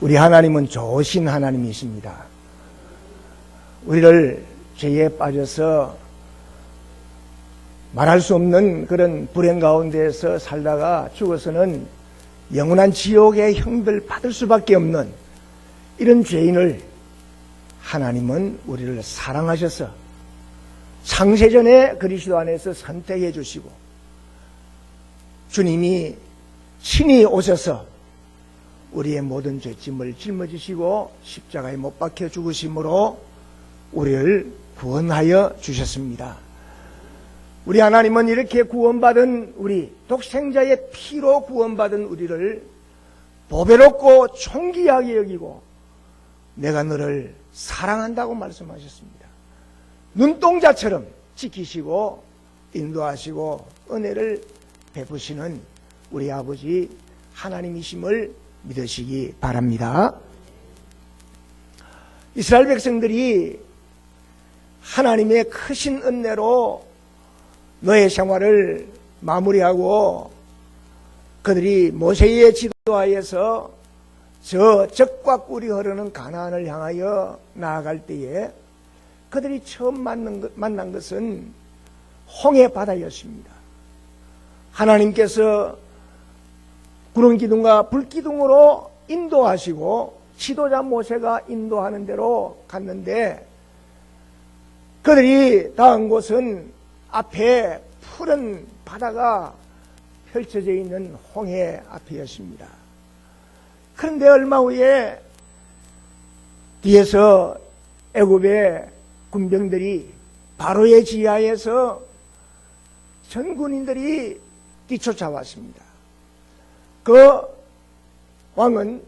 우리 하나님은 좋으신 하나님이십니다. 우리를 죄에 빠져서 말할 수 없는 그런 불행 가운데에서 살다가 죽어서는 영원한 지옥의 형벌 받을 수밖에 없는 이런 죄인을 하나님은 우리를 사랑하셔서 창세전에 그리스도 안에서 선택해 주시고 주님이 친히 오셔서 우리의 모든 죄짐을 짊어지시고 십자가에 못 박혀 죽으심으로 우리를 구원하여 주셨습니다. 우리 하나님은 이렇게 구원받은 우리, 독생자의 피로 구원받은 우리를 보배롭고 존귀하게 여기고 내가 너를 사랑한다고 말씀하셨습니다. 눈동자처럼 지키시고 인도하시고 은혜를 베푸시는 우리 아버지 하나님이심을 믿으시기 바랍니다. 이스라엘 백성들이 하나님의 크신 은혜로 너의 생활을 마무리하고 그들이 모세의 지도하에서 저 적과 꿀이 흐르는 가나안을 향하여 나아갈 때에 그들이 처음 만난 것은 홍해 바다였습니다. 하나님께서 구름 기둥과 불 기둥으로 인도하시고 지도자 모세가 인도하는 대로 갔는데 그들이 닿은 곳은 앞에 푸른 바다가 펼쳐져 있는 홍해 앞이었습니다. 그런데 얼마 후에 뒤에서 애굽의 군병들이 바로의 지하에서 전 군인들이 뒤쫓아왔습니다. 그 왕은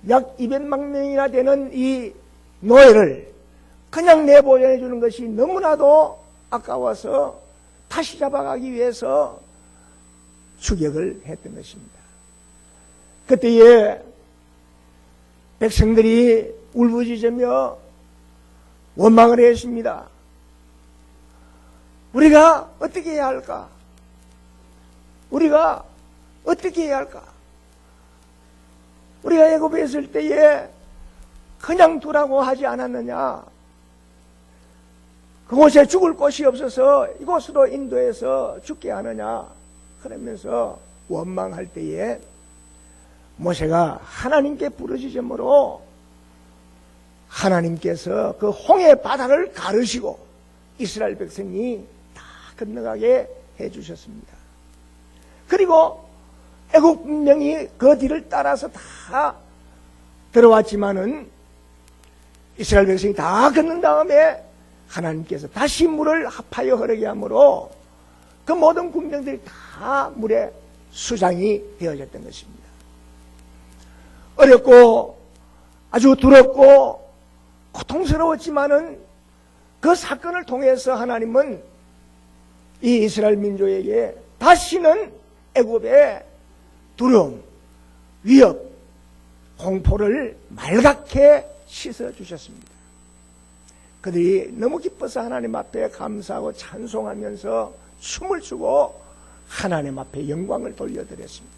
약 200만 명이나 되는 이 노예를 그냥 내보내 주는 것이 너무나도 아까워서 다시 잡아가기 위해서 추격을 했던 것입니다. 그때에 백성들이 울부짖으며 원망을 했습니다. 우리가 어떻게 해야 할까? 우리가 어떻게 해야 할까? 우리가 애굽에 있을 때에 그냥 두라고 하지 않았느냐? 그곳에 죽을 곳이 없어서 이곳으로 인도해서 죽게 하느냐? 그러면서 원망할 때에 모세가 하나님께 부르짖음으로 하나님께서 그 홍해 바다를 가르시고 이스라엘 백성이 다 건너가게 해주셨습니다. 그리고 애국 군병이 그 뒤를 따라서 다 들어왔지만은 이스라엘 백성이 다 건넌 다음에 하나님께서 다시 물을 합하여 흐르게 하므로 그 모든 군병들이 다 물에 수장이 되어졌던 것입니다. 어렵고 아주 두렵고 고통스러웠지만은 그 사건을 통해서 하나님은 이 이스라엘 민족에게 다시는 애굽의 두려움, 위협, 공포를 말갛게 씻어주셨습니다. 그들이 너무 기뻐서 하나님 앞에 감사하고 찬송하면서 춤을 추고 하나님 앞에 영광을 돌려드렸습니다.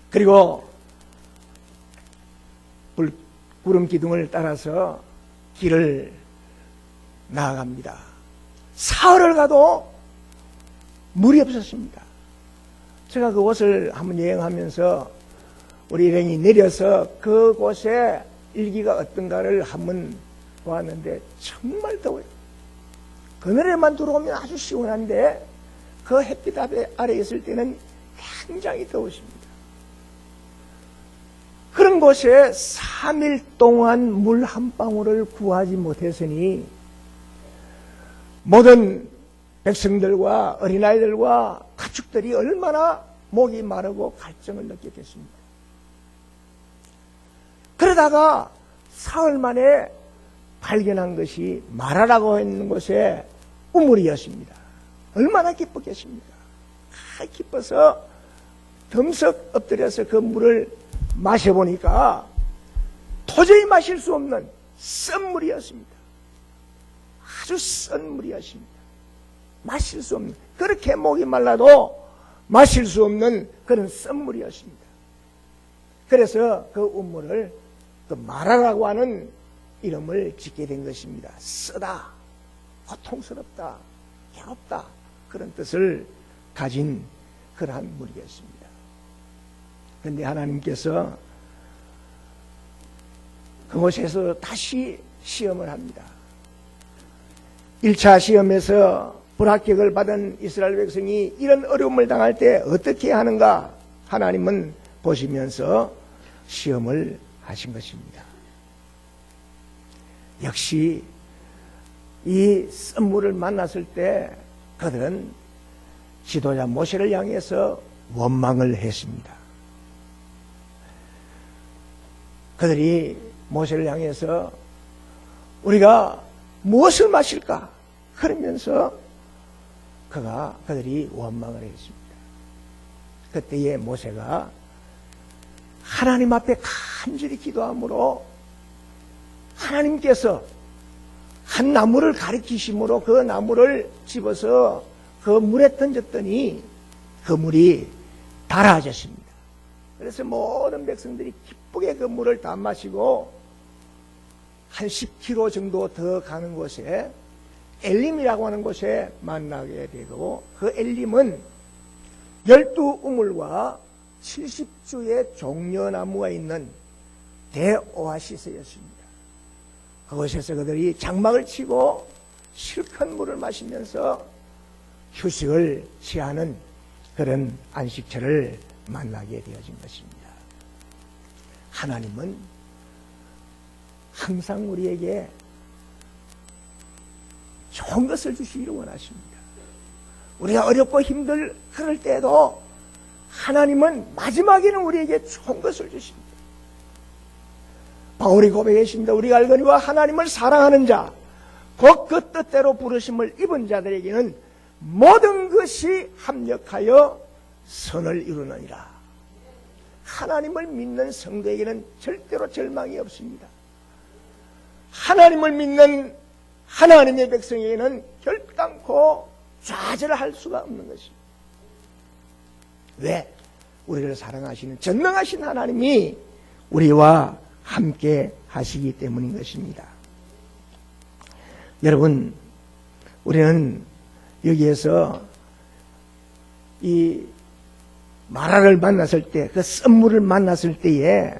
그리고 구름 기둥을 따라서 길을 나아갑니다. 사흘을 가도 물이 없었습니다. 제가 그곳을 한번 여행하면서 우리 일행이 내려서 그곳에 일기가 어떤가를 한번 보았는데 정말 더워요. 그늘에만 들어오면 아주 시원한데 그 햇빛 아래 있을 때는 굉장히 더우십니다. 그런 곳에 3일 동안 물 한 방울을 구하지 못했으니 모든 백성들과 어린아이들과 가축들이 얼마나 목이 마르고 갈증을 느꼈겠습니까? 그러다가 사흘 만에 발견한 것이 마라라고 있는 곳에 우물이었습니다. 얼마나 기뻤겠습니까? 기뻐서 덤석 엎드려서 그 물을 마셔보니까 도저히 마실 수 없는 쓴 물이었습니다. 아주 쓴 물이었습니다. 마실 수 없는, 그렇게 목이 말라도 마실 수 없는 그런 쓴 물이었습니다. 그래서 그 운물을 그 마라라고 하는 이름을 짓게 된 것입니다. 쓰다, 고통스럽다, 괴롭다, 그런 뜻을 가진 그러한 물이었습니다. 그런데 하나님께서 그곳에서 다시 시험을 합니다. 1차 시험에서 불합격을 받은 이스라엘 백성이 이런 어려움을 당할 때 어떻게 하는가 하나님은 보시면서 시험을 하신 것입니다. 역시 이 썸물을 만났을 때 그들은 지도자 모세를 향해서 원망을 했습니다. 그들이 모세를 향해서 우리가 무엇을 마실까? 그러면서 그들이 원망을 했습니다. 그때에 모세가 하나님 앞에 간절히 기도함으로 하나님께서 한 나무를 가리키심으로 그 나무를 집어서 그 물에 던졌더니 그 물이 달아졌습니다. 그래서 모든 백성들이 기쁘게 그 물을 다 마시고 한 10km 정도 더 가는 곳에 엘림이라고 하는 곳에 만나게 되고, 그 엘림은 12우물과 70주의 종려나무가 있는 대오아시스였습니다. 그곳에서 그들이 장막을 치고 실컷 물을 마시면서 휴식을 취하는 그런 안식처를 만나게 되어진 것입니다. 하나님은 항상 우리에게 좋은 것을 주시기를 원하십니다. 우리가 어렵고 힘들 그럴 때에도 하나님은 마지막에는 우리에게 좋은 것을 주십니다. 바울이 고백했습니다. 우리가 알거니와 하나님을 사랑하는 자, 곧 그 뜻대로 부르심을 입은 자들에게는 모든 것이 합력하여 선을 이루느니라. 하나님을 믿는 성도에게는 절대로 절망이 없습니다. 하나님을 믿는 하나님의 백성에게는 결단코 좌절할 수가 없는 것입니다. 왜? 우리를 사랑하시는 전능하신 하나님이 우리와 함께 하시기 때문인 것입니다. 여러분, 우리는 여기에서 이 마라를 만났을 때, 그 썸물을 만났을 때에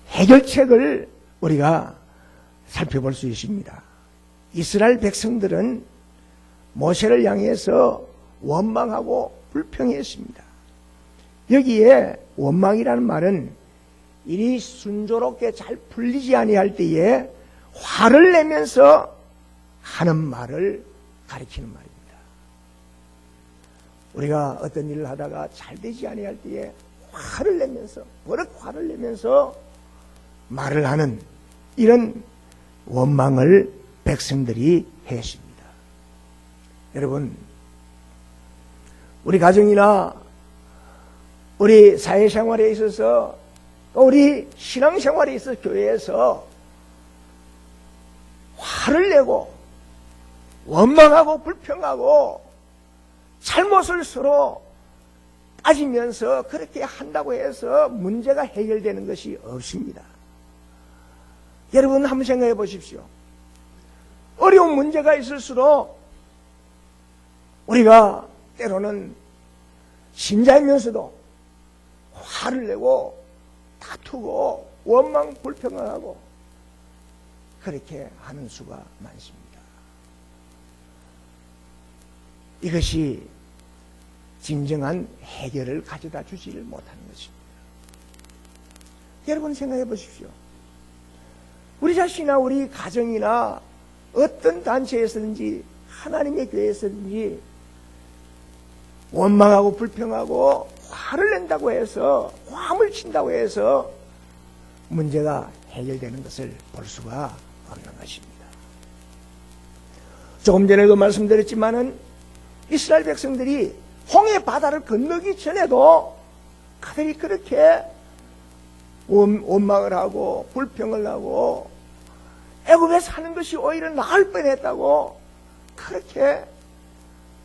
해결책을 우리가 살펴볼 수 있습니다. 이스라엘 백성들은 모세를 향해서 원망하고 불평했습니다. 여기에 원망이라는 말은 일이 순조롭게 잘 풀리지 아니할 때에 화를 내면서 하는 말을 가리키는 말입니다. 우리가 어떤 일을 하다가 잘 되지 아니할 때에 화를 내면서, 버럭 화를 내면서 말을 하는 이런 원망을 백성들이 했습니다. 여러분, 우리 가정이나 우리 사회생활에 있어서 또 우리 신앙생활에 있어서 교회에서 화를 내고 원망하고 불평하고 잘못을 서로 따지면서 그렇게 한다고 해서 문제가 해결되는 것이 없습니다. 여러분 한번 생각해 보십시오. 어려운 문제가 있을수록 우리가 때로는 신자이면서도 화를 내고 다투고 원망 불평을 하고 그렇게 하는 수가 많습니다. 이것이 진정한 해결을 가져다 주지를 못하는 것입니다. 여러분 생각해 보십시오. 우리 자신이나 우리 가정이나 어떤 단체에서든지 하나님의 교회에서든지 원망하고 불평하고 화를 낸다고 해서, 화를 친다고 해서 문제가 해결되는 것을 볼 수가 없는 것입니다. 조금 전에도 말씀드렸지만은 이스라엘 백성들이 홍해 바다를 건너기 전에도 그들이 그렇게 원망을 하고 불평을 하고 애굽에 사는 것이 오히려 나을 뻔했다고 그렇게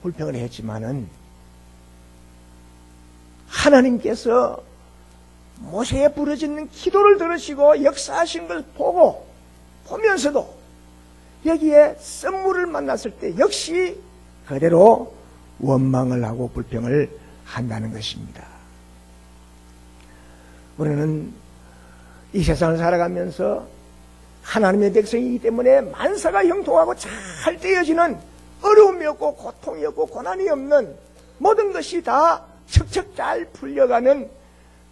불평을 했지만은 하나님께서 모세의 부르짖는 기도를 들으시고 역사하신 걸 보면서도 여기에 썸물을 만났을 때 역시 그대로 원망을 하고 불평을 한다는 것입니다. 우리는 이 세상을 살아가면서 하나님의 백성이기 때문에 만사가 형통하고 잘 되어지는 어려움이 없고 고통이 없고 고난이 없는 모든 것이 다 척척 잘 풀려가는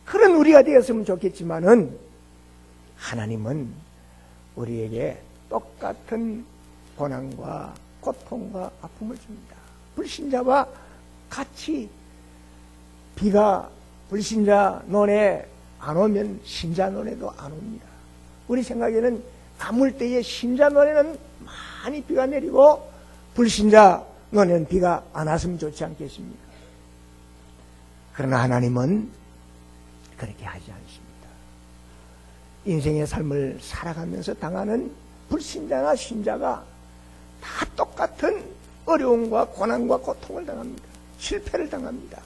그런 우리가 되었으면 좋겠지만은 하나님은 우리에게 똑같은 고난과 고통과 아픔을 줍니다. 불신자와 같이 비가 불신자 논에 안 오면 신자 논에도 안 옵니다. 우리 생각에는 가물 때에 신자 논에는 많이 비가 내리고 불신자 논에는 비가 안 왔으면 좋지 않겠습니까? 그러나 하나님은 그렇게 하지 않습니다. 인생의 삶을 살아가면서 당하는 불신자나 신자가 다 똑같은 어려움과 고난과 고통을 당합니다. 실패를 당합니다.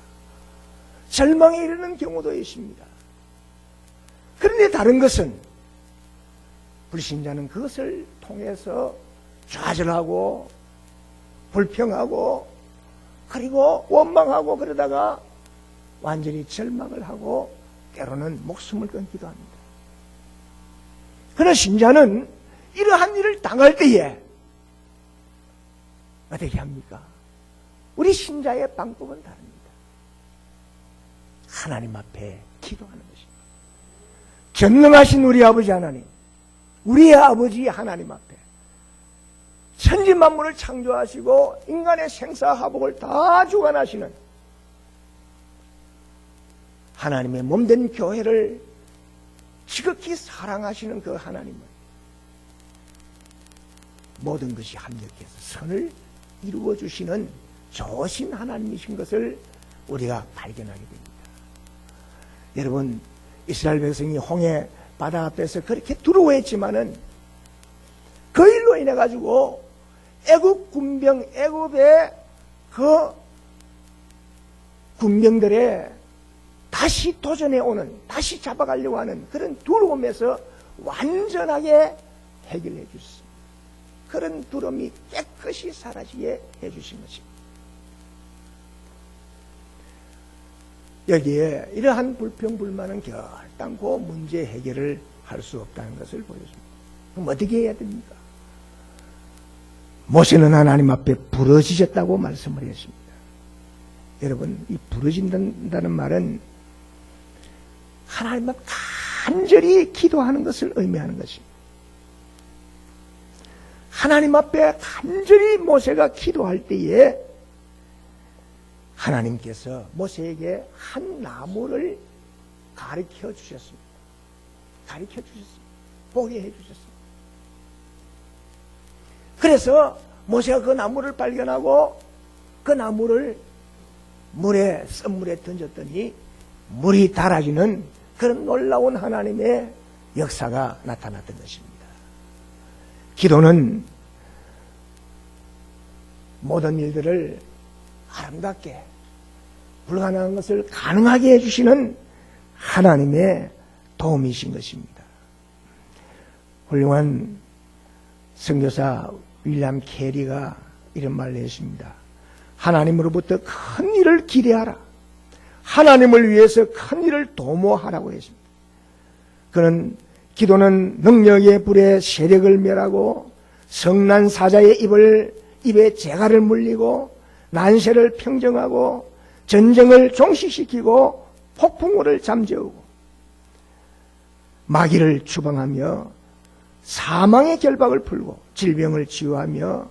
절망에 이르는 경우도 있습니다. 그런데 다른 것은 불신자는 그것을 통해서 좌절하고 불평하고 그리고 원망하고 그러다가 완전히 절망을 하고 때로는 목숨을 끊기도 합니다. 그러나 신자는 이러한 일을 당할 때에 어떻게 합니까? 우리 신자의 방법은 다릅니다. 하나님 앞에 기도하는 것입니다. 전능하신 우리 아버지 하나님, 우리의 아버지 하나님 앞에 천지 만물을 창조하시고 인간의 생사화복을 다 주관하시는 하나님의 몸된 교회를 지극히 사랑하시는 그 하나님은 모든 것이 합력해서 선을 이루어 주시는 좋으신 하나님이신 것을 우리가 발견하게 됩니다. 여러분, 이스라엘 백성이 홍해 바다 앞에서 그렇게 두려워했지만은 그 일로 인해 가지고 애굽 군병, 애굽의 그 군병들의 다시 도전해 오는, 다시 잡아가려고 하는 그런 두려움에서 완전하게 해결해 주셨습니다. 그런 두려움이 깨끗이 사라지게 해주신 것입니다. 여기에 이러한 불평불만은 결단코 문제 해결을 할 수 없다는 것을 보여줍니다. 그럼 어떻게 해야 됩니까? 모세는 하나님 앞에 부르짖었다고 말씀을 했습니다. 여러분, 이 부르짖는다는 말은 하나님 앞에 간절히 기도하는 것을 의미하는 것입니다. 하나님 앞에 간절히 모세가 기도할 때에 하나님께서 모세에게 한 나무를 가르쳐 주셨습니다. 가르쳐 주셨습니다. 보게 해 주셨습니다. 그래서 모세가 그 나무를 발견하고 그 나무를 썸물에 던졌더니 물이 달아지는 그런 놀라운 하나님의 역사가 나타났던 것입니다. 기도는 모든 일들을 아름답게 불가능한 것을 가능하게 해주시는 하나님의 도움이신 것입니다. 훌륭한 선교사 윌리엄 캐리가 이런 말을 했습니다. 하나님으로부터 큰 일을 기대하라. 하나님을 위해서 큰 일을 도모하라고 했습니다. 그는 기도는 능력의 불에 세력을 멸하고 성난 사자의 입에 재갈을 물리고 난세를 평정하고 전쟁을 종식시키고 폭풍우를 잠재우고 마귀를 추방하며 사망의 결박을 풀고 질병을 치유하며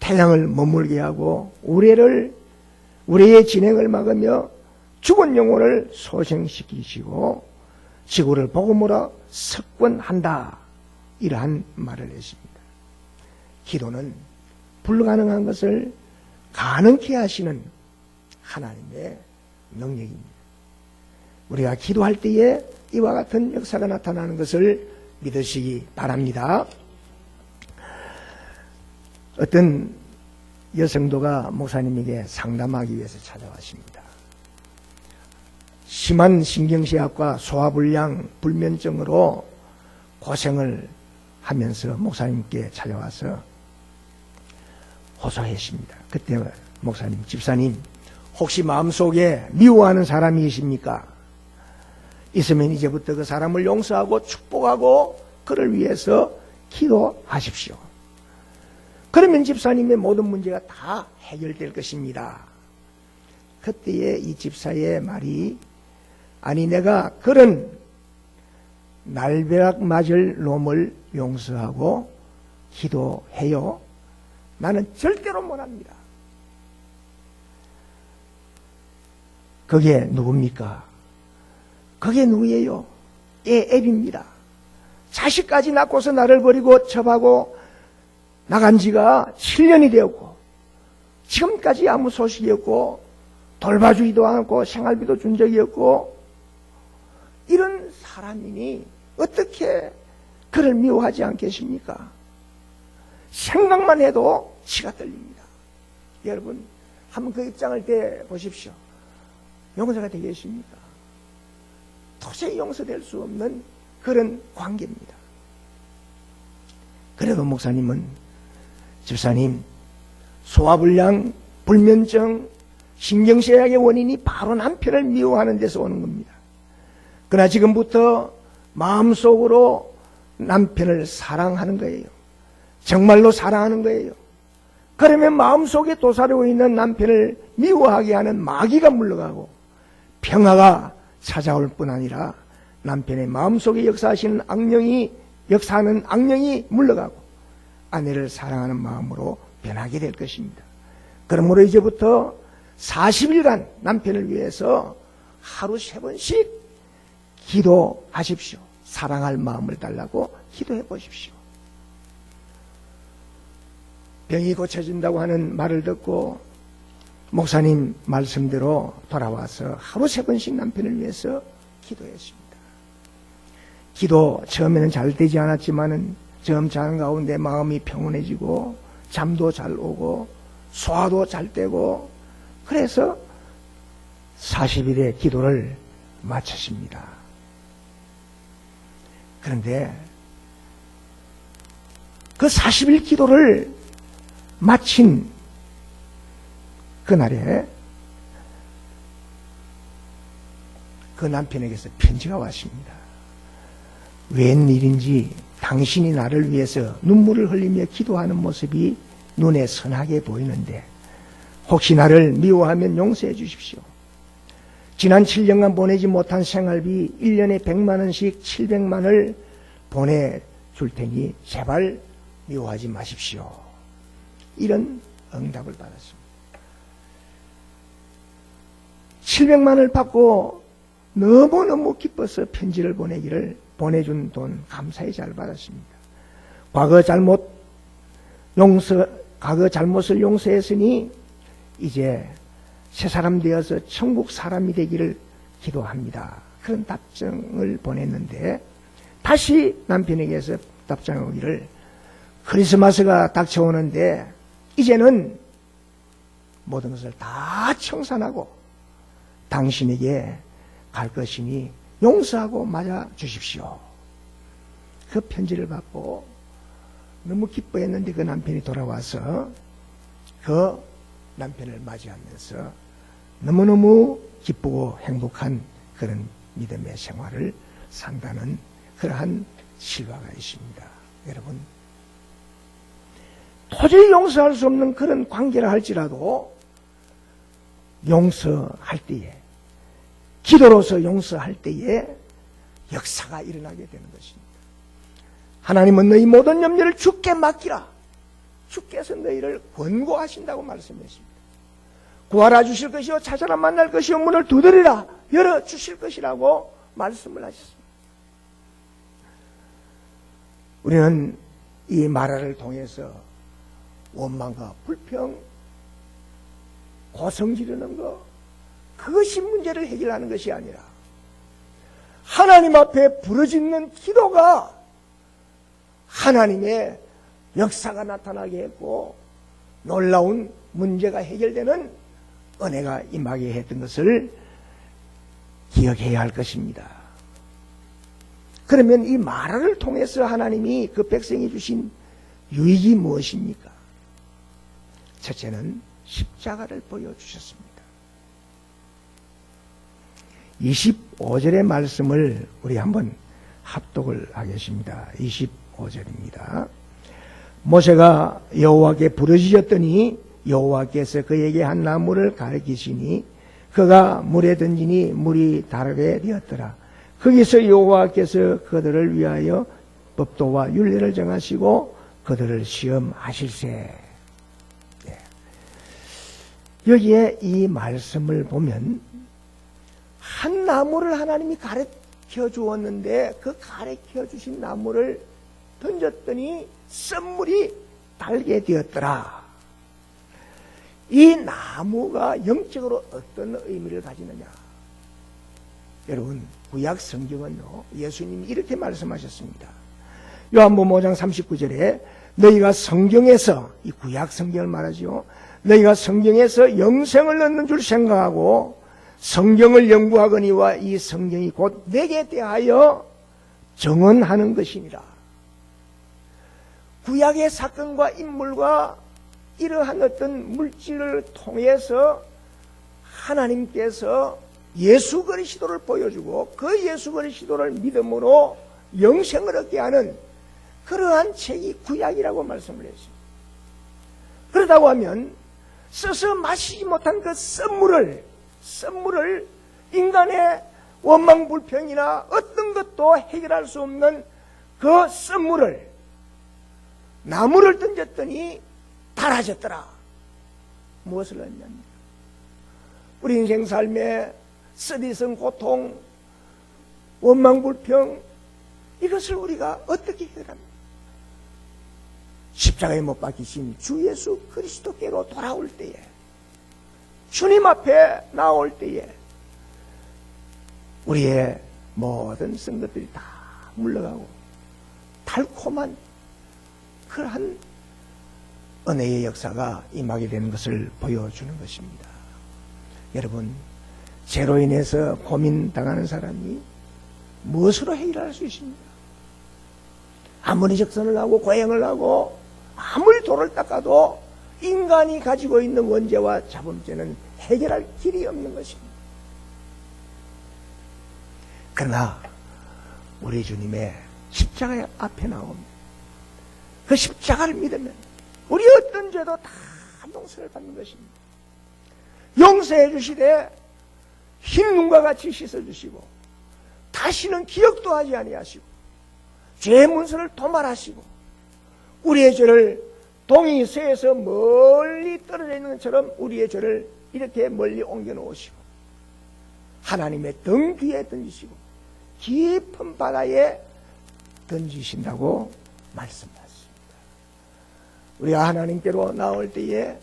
태양을 머물게 하고 우레의 진행을 막으며 죽은 영혼을 소생시키시고 지구를 복음으로 석권한다. 이러한 말을 했습니다. 기도는 불가능한 것을 가능케 하시는 하나님의 능력입니다. 우리가 기도할 때에 이와 같은 역사가 나타나는 것을 믿으시기 바랍니다. 어떤 여성도가 목사님에게 상담하기 위해서 찾아왔습니다. 심한 신경쇠약과 소화불량, 불면증으로 고생을 하면서 목사님께 찾아와서 호소했습니다. 그때 목사님, 집사님, 혹시 마음속에 미워하는 사람이 있습니까? 있으면 이제부터 그 사람을 용서하고 축복하고 그를 위해서 기도하십시오. 그러면 집사님의 모든 문제가 다 해결될 것입니다. 그때의 이 집사의 말이, 아니 내가 그런 날벼락 맞을 놈을 용서하고 기도해요? 나는 절대로 못합니다. 그게 누굽니까? 그게 누구예요? 애비입니다. 자식까지 낳고서 나를 버리고 접하고 나간 지가 7년이 되었고 지금까지 아무 소식이 없고 돌봐주지도 않고 생활비도 준 적이 없고, 이런 사람이니 어떻게 그를 미워하지 않겠습니까? 생각만 해도 치가 떨립니다. 여러분 한번 그 입장을 대 보십시오. 용서가 되겠습니까? 도저히 용서될 수 없는 그런 관계입니다. 그래도 목사님은, 집사님, 소화불량, 불면증, 신경쇠약의 원인이 바로 남편을 미워하는 데서 오는 겁니다. 그러나 지금부터 마음속으로 남편을 사랑하는 거예요. 정말로 사랑하는 거예요. 그러면 마음속에 도사리고 있는 남편을 미워하게 하는 마귀가 물러가고 평화가 찾아올 뿐 아니라 남편의 마음속에 역사하는 악령이 물러가고 아내를 사랑하는 마음으로 변하게 될 것입니다. 그러므로 이제부터 40일간 남편을 위해서 하루 3번씩 기도하십시오. 사랑할 마음을 달라고 기도해 보십시오. 병이 고쳐진다고 하는 말을 듣고 목사님 말씀대로 돌아와서 하루 3번씩 남편을 위해서 기도했습니다. 기도 처음에는 잘 되지 않았지만은 점차는 가운데 마음이 평온해지고 잠도 잘 오고 소화도 잘 되고, 그래서 40일의 기도를 마쳤습니다. 그런데 그 40일 기도를 마친 그날에 그 남편에게서 편지가 왔습니다. 웬일인지 당신이 나를 위해서 눈물을 흘리며 기도하는 모습이 눈에 선하게 보이는데 혹시 나를 미워하면 용서해 주십시오. 지난 7년간 보내지 못한 생활비 1년에 100만 원씩 700만을 보내줄 테니 제발 미워하지 마십시오. 이런 응답을 받았습니다. 700만을 받고 너무너무 기뻐서 편지를 보내준 돈 감사히 잘 받았습니다. 과거 잘못을 용서했으니 이제 새 사람 되어서 천국 사람이 되기를 기도합니다. 그런 답장을 보냈는데 다시 남편에게서 답장이 오기를, 크리스마스가 닥쳐오는데 이제는 모든 것을 다 청산하고 당신에게 갈 것이니 용서하고 맞아 주십시오. 그 편지를 받고 너무 기뻐했는데 그 남편이 돌아와서 그 남편을 맞이하면서 너무너무 기쁘고 행복한 그런 믿음의 생활을 산다는 그러한 실화가 있습니다. 여러분, 도저히 용서할 수 없는 그런 관계라 할지라도 용서할 때에, 기도로서 용서할 때에 역사가 일어나게 되는 것입니다. 하나님은 너희 모든 염려를 주께 맡기라. 주께서 너희를 권고하신다고 말씀했습니다. 구하라 주실 것이요 찾아라 만날 것이요 문을 두드리라 열어 주실 것이라고 말씀을 하셨습니다. 우리는 이 말화를 통해서 원망과 불평, 고성 지르는 것, 그것이 문제를 해결하는 것이 아니라 하나님 앞에 부르짖는 기도가 하나님의 역사가 나타나게 했고 놀라운 문제가 해결되는 은혜가 임하게 했던 것을 기억해야 할 것입니다. 그러면 이 마라를 통해서 하나님이 그 백성이 주신 유익이 무엇입니까? 첫째는 십자가를 보여주셨습니다. 25절의 말씀을 우리 한번 합독을 하겠습니다. 25절입니다. 모세가 여호와께 부르짖었더니 여호와께서 그에게 한 나무를 가리키시니 그가 물에 던지니 물이 다르게 되었더라. 거기서 여호와께서 그들을 위하여 법도와 율례를 정하시고 그들을 시험하실세. 네. 여기에 이 말씀을 보면 한 나무를 하나님이 가르쳐 주었는데 그 가르쳐 주신 나무를 던졌더니 썬물이 달게 되었더라. 이 나무가 영적으로 어떤 의미를 가지느냐? 여러분, 구약 성경은요, 예수님이 이렇게 말씀하셨습니다. 요한복음 5장 39절에 너희가 성경에서, 이 구약 성경을 말하지요, 너희가 성경에서 영생을 얻는 줄 생각하고 성경을 연구하거니와 이 성경이 곧 내게 대하여 정언하는 것이니라. 구약의 사건과 인물과 이러한 어떤 물질을 통해서 하나님께서 예수 그리스도를 보여주고 그 예수 그리스도를 믿음으로 영생을 얻게 하는 그러한 책이 구약이라고 말씀을 했습니다. 그러다고 하면 써서 마시지 못한 그 썬물을 인간의 원망불평이나 어떤 것도 해결할 수 없는 그 썬물을 나무를 던졌더니 달아졌더라. 무엇을 했냐면 우리 인생 삶에 쓰디쓴 고통, 원망불평, 이것을 우리가 어떻게 해결합니까? 십자가에 못 박히신 주 예수 그리스도께로 돌아올 때에, 주님 앞에 나올 때에 우리의 모든 쓴 것들이 다 물러가고 달콤한 그러한 은혜의 역사가 임하게 되는 것을 보여주는 것입니다. 여러분, 죄로 인해서 고민당하는 사람이 무엇으로 해결할 수 있습니까? 아무리 적선을 하고 고행을 하고 아무리 돌을 닦아도 인간이 가지고 있는 원죄와 자본죄는 해결할 길이 없는 것입니다. 그러나 우리 주님의 십자가 앞에 나옵니다. 그 십자가를 믿으면 우리 어떤 죄도 다 용서를 받는 것입니다. 용서해 주시되 흰 눈과 같이 씻어주시고 다시는 기억도 하지 아니하시고 죄의 문서를 도말하시고 우리의 죄를 동이 서에서 멀리 떨어져 있는 것처럼 우리의 죄를 이렇게 멀리 옮겨 놓으시고 하나님의 등 뒤에 던지시고 깊은 바다에 던지신다고 말씀하셨습니다. 우리가 하나님께로 나올 때에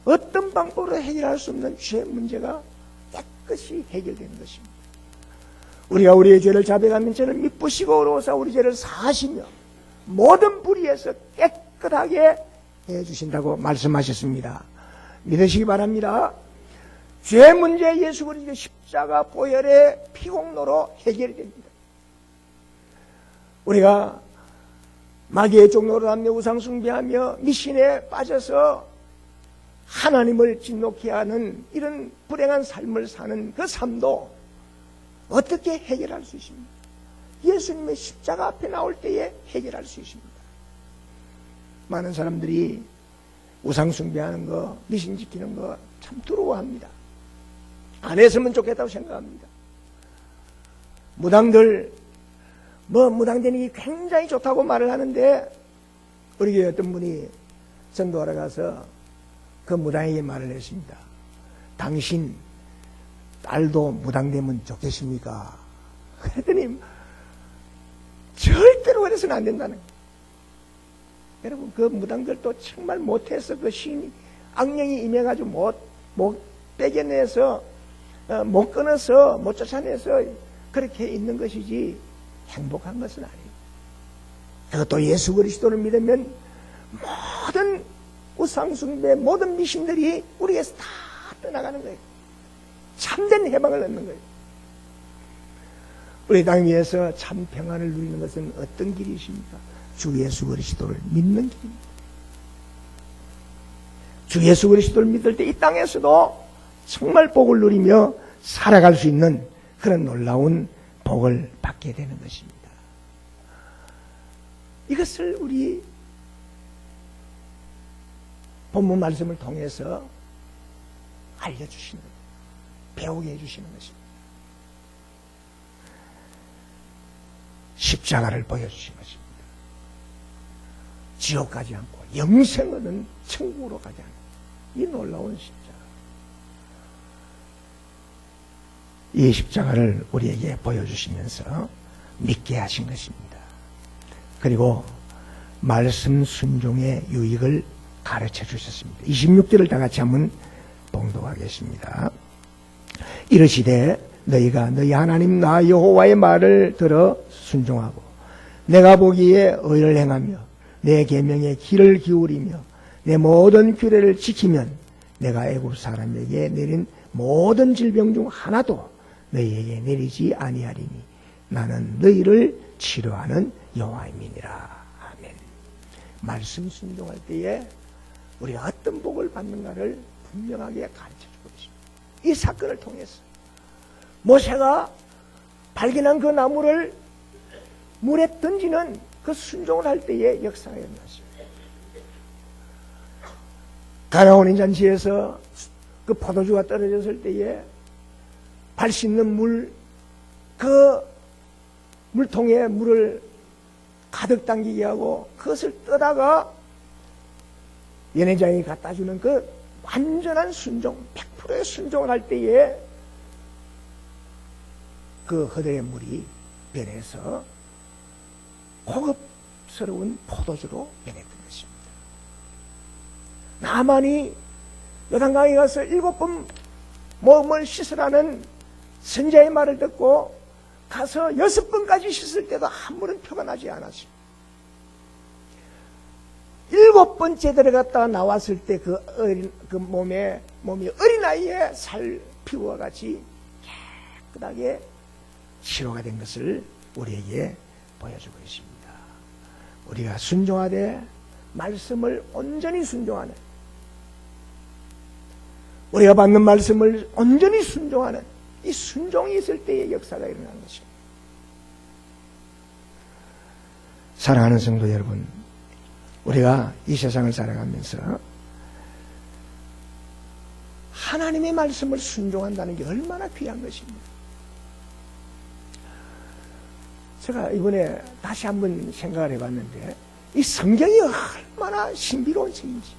어떤 방법으로 해결할 수 없는 죄 문제가 깨끗이 해결되는 것입니다. 우리가 우리의 죄를 자백하면 죄를 미쁘시고 어려워서 우리 죄를 사하시며 모든 불의에서 깨끗하게 해주신다고 말씀하셨습니다. 믿으시기 바랍니다. 죄 문제 예수 그리스도의 십자가 보혈의 피공로로 해결이 됩니다. 우리가 마귀의 종로를 하며 우상숭배하며 미신에 빠져서 하나님을 진노케 하는 이런 불행한 삶을 사는 그 삶도 어떻게 해결할 수 있습니까? 예수님의 십자가 앞에 나올 때에 해결할 수 있습니다. 많은 사람들이 우상숭배하는 거, 미신 지키는 거 참 두려워합니다. 안 했으면 좋겠다고 생각합니다. 무당들 무당되는 게 굉장히 좋다고 말을 하는데 우리 교회 어떤 분이 전도하러 가서 그 무당에게 말을 했습니다. 당신 딸도 무당되면 좋겠습니까? 그랬더니 절대로 그래서는 안 된다는 거예요. 여러분, 그 무당들도 정말 못해서 그 신이 악령이 임해가지고 못 빼겨내서 못 끊어서 못 쫓아내서 그렇게 있는 것이지 행복한 것은 아니에요. 그것도 예수 그리스도를 믿으면 모든 우상숭배 모든 미신들이 우리에서 다 떠나가는 거예요. 참된 해방을 얻는 거예요. 우리 땅 위에서 참 평안을 누리는 것은 어떤 길이 있습니까? 주 예수 그리스도를 믿는 길입니다. 주 예수 그리스도를 믿을 때 이 땅에서도 정말 복을 누리며 살아갈 수 있는 그런 놀라운 복을 받게 되는 것입니다. 이것을 우리 본문 말씀을 통해서 알려주시는, 배우게 해주시는 것입니다. 십자가를 보여주신 것입니다. 지옥 가지 않고 영생은 천국으로 가지 않고 이 놀라운 십자가. 이 십자가를 우리에게 보여주시면서 믿게 하신 것입니다. 그리고 말씀 순종의 유익을 가르쳐 주셨습니다. 26절을 다 같이 한번 봉독하겠습니다. 이르시되 너희가 너희 하나님 나 여호와의 말을 들어 순종하고 내가 보기에 의를 행하며 내 계명에 귀를 기울이며 내 모든 규례를 지키면 내가 애굽 사람에게 내린 모든 질병 중 하나도 너희에게 내리지 아니하리니 나는 너희를 치료하는 여호와임이니라. 아멘. 말씀 순종할 때에 우리가 어떤 복을 받는가를 분명하게 가르쳐주고 있습니다. 이 사건을 통해서 모세가 발견한 그 나무를 물에 던지는 그 순종을 할 때의 역사가 일어났습니다. 가나온 잔치에서 그 포도주가 떨어졌을 때에 발 씻는 물, 그 물통에 물을 가득 담기게 하고 그것을 떠다가 연회장이 갖다 주는 그 완전한 순종, 100%의 순종을 할 때에 그 허들의 물이 변해서 고급스러운 포도주로 변했던 것입니다. 나만이 요단강에 가서 7번 몸을 씻으라는 선자의 말을 듣고 가서 6번까지 씻을 때도 한 번은 표가 나지 않았습니다. 7번째 들어갔다가 나왔을 때 그 몸이 어린아이의 살 피부와 같이 깨끗하게 치료가 된 것을 우리에게 보여주고 있습니다. 우리가 순종하되 말씀을 온전히 순종하는, 우리가 받는 말씀을 온전히 순종하는 이 순종이 있을 때의 역사가 일어나는 것입니다. 사랑하는 성도 여러분, 우리가 이 세상을 살아가면서 하나님의 말씀을 순종한다는 게 얼마나 귀한 것입니다. 제가 이번에 다시 한번 생각을 해봤는데 이 성경이 얼마나 신비로운 책인지.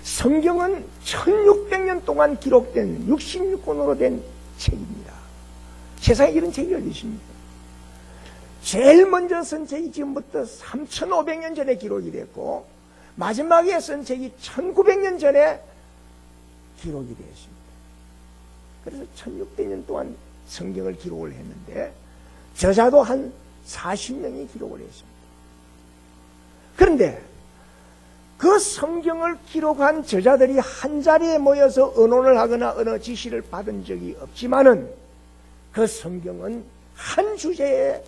성경은 1600년 동안 기록된 66권으로 된 책입니다. 세상에 이런 책이 어디 있습니까? 제일 먼저 쓴 책이 지금부터 3500년 전에 기록이 됐고 마지막에 쓴 책이 1900년 전에 기록이 되었습니다. 그래서 1600년 동안 성경을 기록을 했는데 저자도 한 40명이 기록을 했습니다. 그런데 그 성경을 기록한 저자들이 한 자리에 모여서 의논을 하거나 어느 지시를 받은 적이 없지만은 그 성경은 한 주제로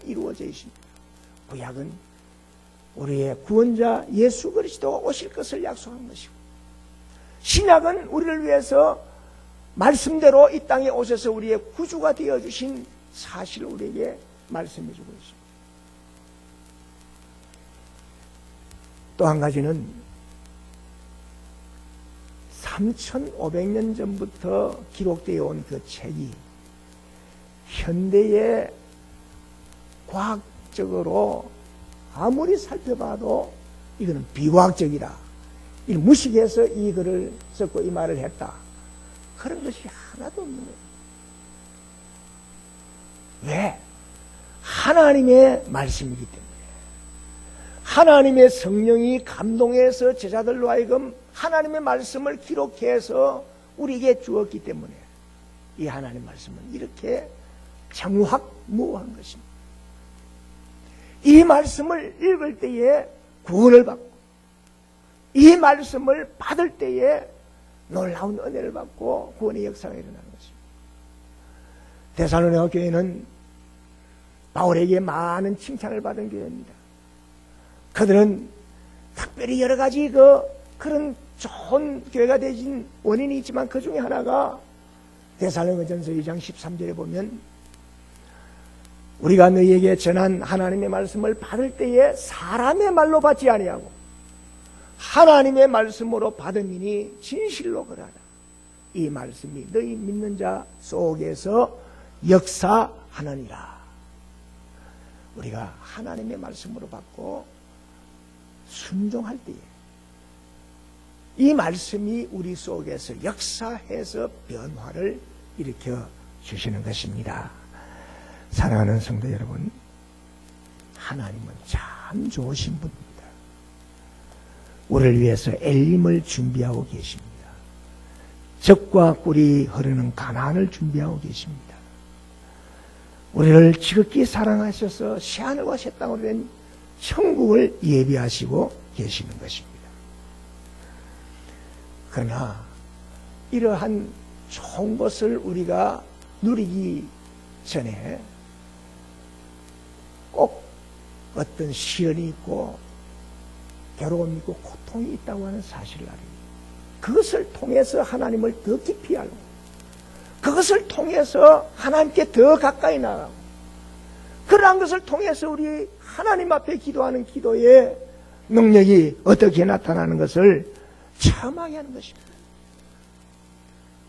이루어져 있습니다. 구약은 우리의 구원자 예수 그리스도가 오실 것을 약속한 것이고, 신약은 우리를 위해서 말씀대로 이 땅에 오셔서 우리의 구주가 되어주신 사실을 우리에게 말씀해주고 있습니다. 또 한 가지는 3500년 전부터 기록되어 온 그 책이 현대의 과학적으로 아무리 살펴봐도 이거는 비과학적이다, 이 무식해서 이 글을 썼고 이 말을 했다, 그런 것이 하나도 없는 거예요. 왜? 하나님의 말씀이기 때문에, 하나님의 성령이 감동해서 제자들로 하여금 하나님의 말씀을 기록해서 우리에게 주었기 때문에 이 하나님의 말씀은 이렇게 정확무한 것입니다. 이 말씀을 읽을 때에 구원을 받고, 이 말씀을 받을 때에 놀라운 은혜를 받고 구원의 역사가 일어나는 것입니다. 데살로니가 교회는 바울에게 많은 칭찬을 받은 교회입니다. 그들은 특별히 여러 가지 그런 좋은 교회가 되신 원인이 있지만 그 중에 하나가 데살로니가전서 2장 13절에 보면 우리가 너희에게 전한 하나님의 말씀을 받을 때에 사람의 말로 받지 아니하고 하나님의 말씀으로 받음이니 진실로 그러하다. 이 말씀이 너희 믿는 자 속에서 역사하느니라. 우리가 하나님의 말씀으로 받고 순종할 때에 이 말씀이 우리 속에서 역사해서 변화를 일으켜 주시는 것입니다. 사랑하는 성도 여러분, 하나님은 참 좋으신 분입니다. 우리를 위해서 엘림을 준비하고 계십니다. 젖과 꿀이 흐르는 가나안을 준비하고 계십니다. 우리를 지극히 사랑하셔서 새하늘과 새 땅으로 된 천국을 예비하시고 계시는 것입니다. 그러나 이러한 좋은 것을 우리가 누리기 전에 꼭 어떤 시련이 있고 괴로움이 있고 고통이 있다고 하는 사실을 알아요. 그것을 통해서 하나님을 더 깊이 알고 그것을 통해서 하나님께 더 가까이 나가고 그러한 것을 통해서 우리 하나님 앞에 기도하는 기도의 능력이 어떻게 나타나는 것을 체험하게 하는 것입니다.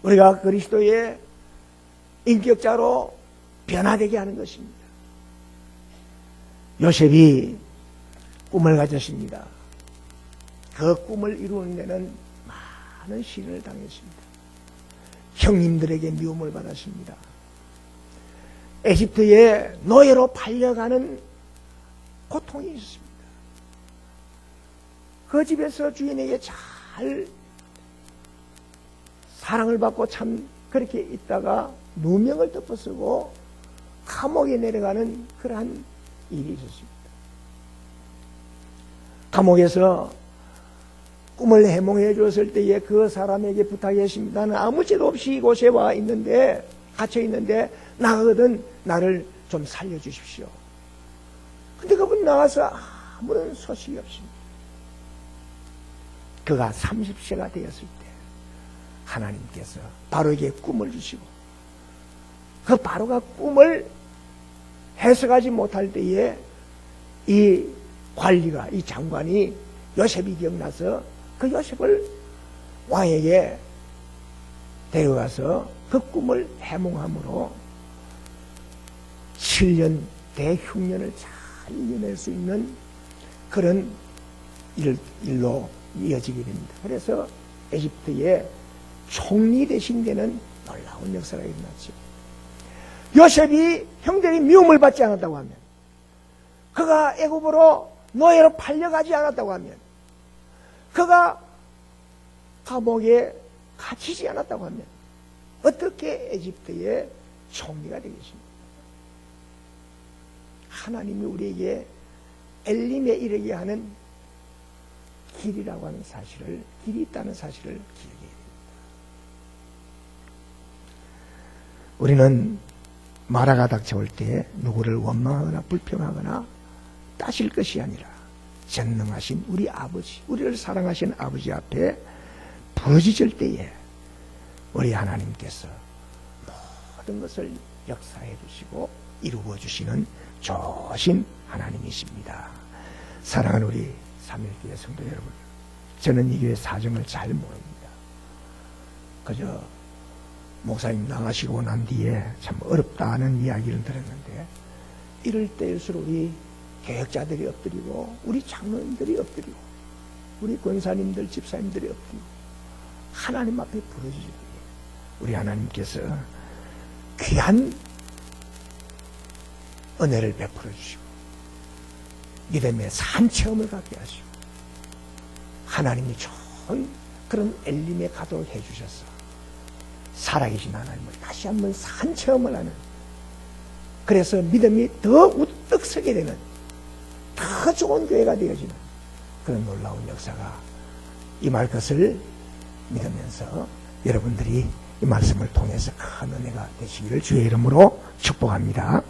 우리가 그리스도의 인격자로 변화되게 하는 것입니다. 요셉이 꿈을 가졌습니다. 그 꿈을 이루는 데는 많은 시련을 당했습니다. 형님들에게 미움을 받았습니다. 에집트에 노예로 팔려가는 고통이 있었습니다. 그 집에서 주인에게 잘 사랑을 받고 참 그렇게 있다가 누명을 덮어쓰고 감옥에 내려가는 그러한 일이 있었습니다. 감옥에서 꿈을 해몽해 줬을 때에 그 사람에게 부탁했습니다. 나는 아무 죄도 없이 이곳에 와 있는데 갇혀 있는데 나거든 나를 좀 살려주십시오. 근데 그분 나와서 아무런 소식이 없습니다. 그가 30세가 되었을 때 하나님께서 바로에게 꿈을 주시고 그 바로가 꿈을 해석하지 못할 때에 이 관리가 이 장관이 요셉이 기억나서 그 요셉을 왕에게 데려가서 그 꿈을 해몽함으로 7년 대흉년을 잘 이겨낼 수 있는 그런 일로 이어지게 됩니다. 그래서 에집트의 총리 대신 되는 놀라운 역사가 일어났죠. 요셉이 형들이 미움을 받지 않았다고 하면, 그가 애굽으로 노예로 팔려가지 않았다고 하면, 그가 감옥에 갇히지 않았다고 하면 어떻게 에집트의 총리가 되겠습니까? 하나님이 우리에게 엘림에 이르게 하는 길이라고 하는 사실을, 길이 있다는 사실을 기억해야 됩니다. 우리는 마라가 닥쳐올 때 누구를 원망하거나 불평하거나 따실 것이 아니라 전능하신 우리 아버지, 우리를 사랑하신 아버지 앞에 부르짖을 때에 우리 하나님께서 모든 것을 역사해 주시고 이루어 주시는 좋으신 하나님이십니다. 사랑하는 우리 삼일교회 성도 여러분, 저는 이 교회 사정을 잘 모릅니다. 그저 목사님 나가시고 난 뒤에 참 어렵다는 이야기를 들었는데, 이럴 때일수록 우리 교역자들이 엎드리고 우리 장로님들이 엎드리고 우리 권사님들 집사님들이 엎드리고 하나님 앞에 부르짖을 때 우리 하나님께서 귀한 은혜를 베풀어 주시고 믿음의 산체험을 갖게 하시고 하나님이 좋은 그런 엘림에 가도록 해주셔서 살아계신 하나님을 다시 한번 산체험을 하는, 그래서 믿음이 더 우뚝 서게 되는 더 좋은 교회가 되어지는 그런 놀라운 역사가 임할 것을 믿으면서 여러분들이 이 말씀을 통해서 큰 은혜가 되시기를 주의 이름으로 축복합니다.